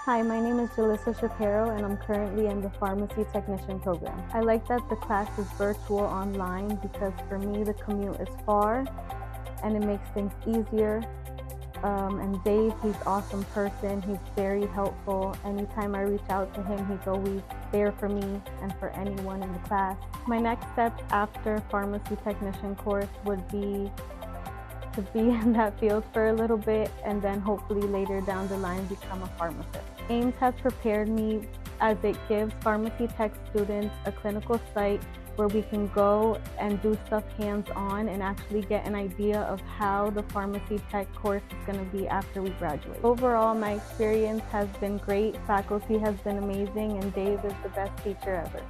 Hi, my name is Julissa Chaparro and I'm currently in the pharmacy technician program. I like that the class is virtual online because for me the commute is far and it makes things easier. And Dave, he's an awesome person. He's very helpful. Anytime I reach out to him, he's always there for me and for anyone in the class. My next steps after pharmacy technician course would be to be in that field for a little bit and then hopefully later down the line become a pharmacist. AIMS has prepared me as it gives pharmacy tech students a clinical site where we can go and do stuff hands-on and actually get an idea of how the pharmacy tech course is going to be after we graduate. Overall, my experience has been great, faculty has been amazing, and Dave is the best teacher ever.